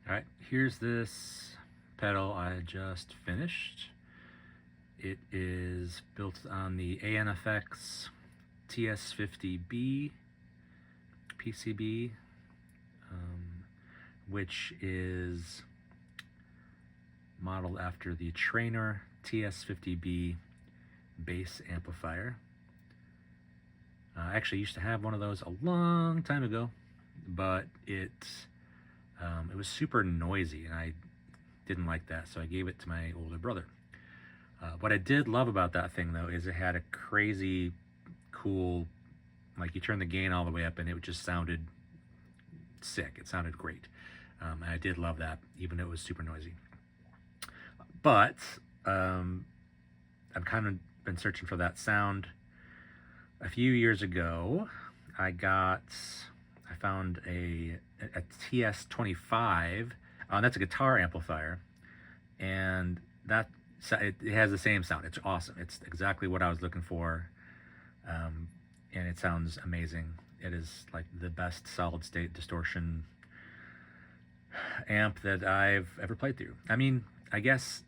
Alright, here's this pedal I just finished. It is built on the AionFX TS-50 B PCB, which is modeled after the Traynor TS-50 B bass amplifier. I actually used to have one of those a long time ago, but it was super noisy and I didn't like that, so I gave it to my older brother. What I did love about that thing though is it had a crazy cool, like you turn the gain all the way up and it just sounded sick. It sounded great. And I did love that, even though it was super noisy. But I've kind of been searching for that sound. A few years ago, I found a TS-25. That's a guitar amplifier, and it has the same sound. It's awesome. It's exactly what I was looking for, and it sounds amazing. It is like the best solid state distortion amp that I've ever played through. I mean, I guess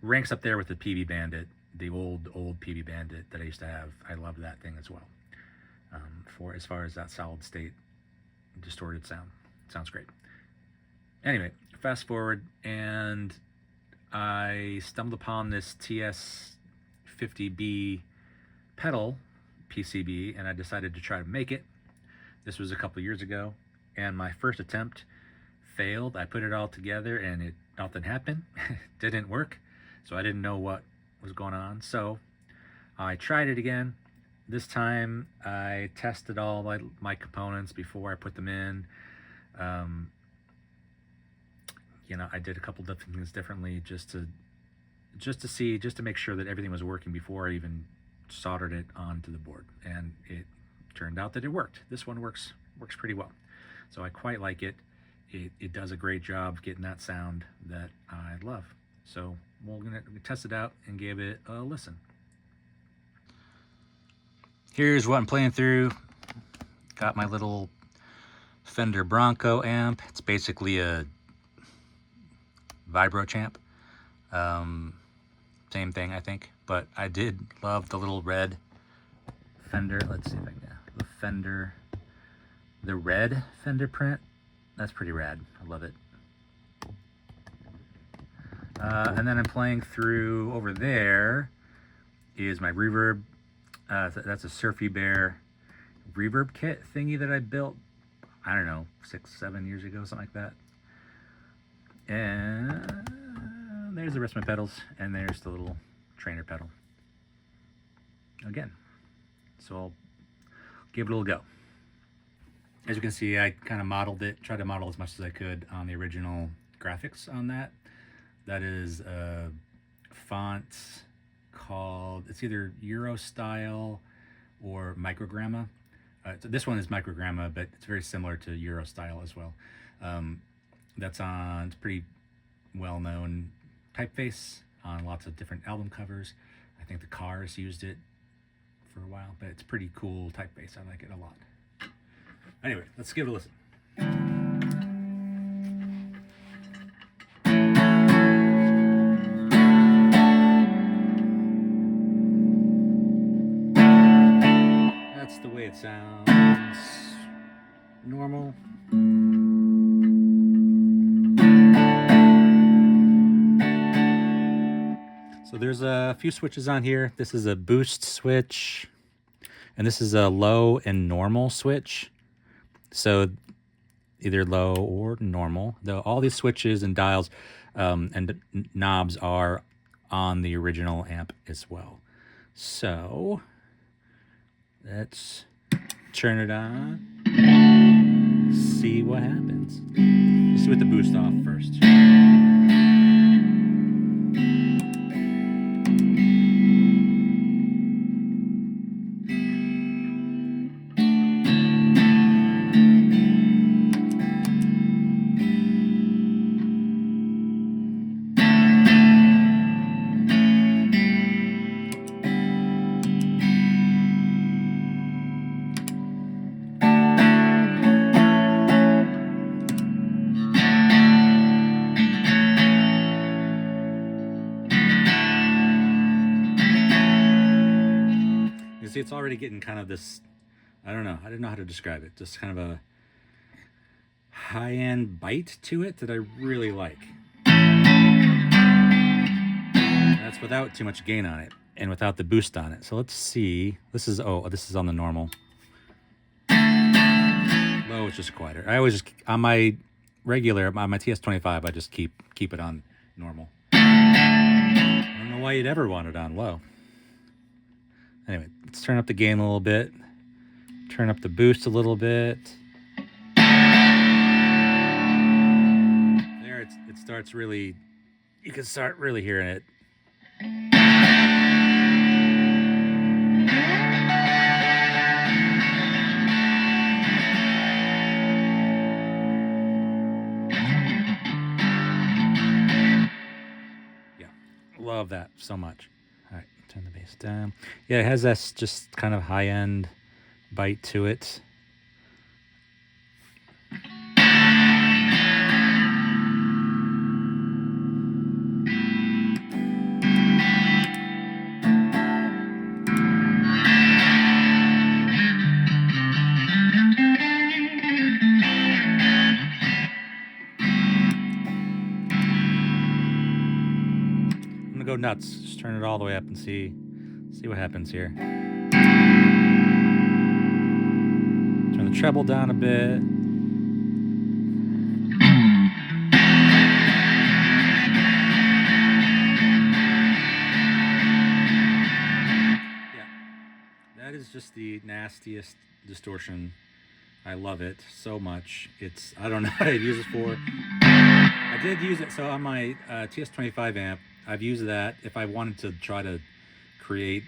ranks up there with the PB Bandit, the old PB Bandit that I used to have. I love that thing as well. For as far as that solid state distorted sound, it sounds great. Anyway, fast forward, and I stumbled upon this TS-50 B pedal PCB, and I decided to try to make it. This was a couple years ago, and my first attempt failed. I put it all together, and nothing happened. Didn't work, so I didn't know what was going on. So I tried it again. This time I tested all my components before I put them in. You know, I did a couple different things differently just to make sure that everything was working before I even soldered it onto the board, and it turned out that it worked. This one works pretty well, so I quite like it. It does a great job getting that sound that I love. So we're gonna test it out and give it a listen. Here's what I'm playing through. Got my little Fender Bronco amp. It's basically a vibro champ. Same thing, I think, but I did love the little red Fender. Let's see if I can. The red Fender print. That's pretty rad. I love it. And then I'm playing through over there is my reverb. That's a Surfy Bear reverb kit thingy that I built, I don't know, 6-7 years ago, something like that. And there's the rest of my pedals, and there's the little Traynor pedal again. So I'll give it a little go. As you can see, I kind of modeled it, tried to model as much as I could on the original graphics on that. That is a font called, it's either Euro style or microgramma. So this one is microgramma, but it's very similar to Euro style as well. That's on, it's pretty well-known typeface on lots of different album covers. I think the Cars used it for a while, but it's pretty cool typeface. I like it a lot. Anyway, let's give it a listen. That's the way it sounds. Normal. So there's a few switches on here. This is a boost switch, and this is a low and normal switch. So either low or normal. All these switches and dials and knobs are on the original amp as well. So let's turn it on, see what happens. Let's see with the boost off first. see, it's already getting kind of this, I don't know, I didn't know how to describe it. Just kind of a high-end bite to it that I really like. And that's without too much gain on it and without the boost on it. So let's see. This is, oh, this is on the normal. Low is just quieter. I always just, on my regular, on my TS-25, I just keep it on normal. I don't know why you'd ever want it on low. Anyway, let's turn up the gain a little bit. Turn up the boost a little bit. There, it starts really, you can start really hearing it. Yeah, love that so much. All right, turn the bass down. Yeah, it has this just kind of high-end bite to it. I'm gonna go nuts. Just turn it all the way up and see what happens here. Turn the treble down a bit. Yeah, that is just the nastiest distortion. I love it so much. It's, I don't know what I'd use it for. I did use it, so on my TS-25 amp, I've used that if I wanted to try to create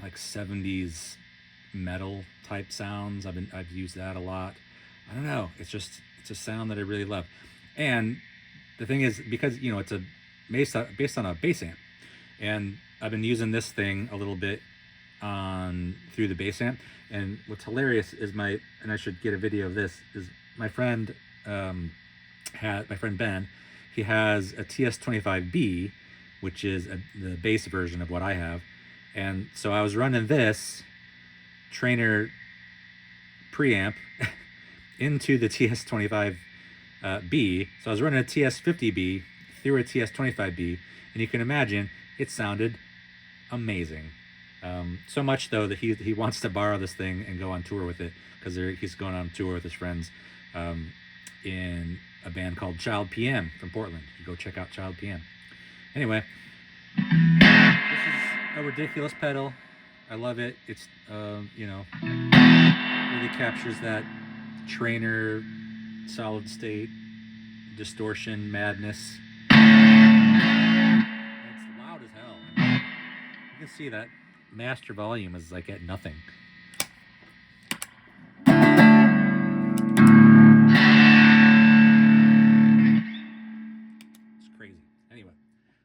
like 70s metal type sounds. I've used that a lot. I don't know, it's a sound that I really love. And the thing is, because you know it's based on a bass amp, and I've been using this thing a little bit through the bass amp. And what's hilarious is and I should get a video of this, is my friend Ben, he has a TS-25 B, which is the bass version of what I have. And so I was running this Traynor preamp into the TS-25 B. So I was running a TS-50 B through a TS-25 B, and you can imagine it sounded amazing. So much though that he wants to borrow this thing and go on tour with it, because he's going on tour with his friends in a band called Child PM from Portland. You go check out Child PM. Anyway, this is a ridiculous pedal. I love it. It's you know, really captures that Traynor solid state distortion madness. It's loud as hell. You can see that master volume is like at nothing. It's crazy. Anyway,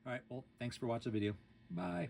all right, well, thanks for watching the video. Bye.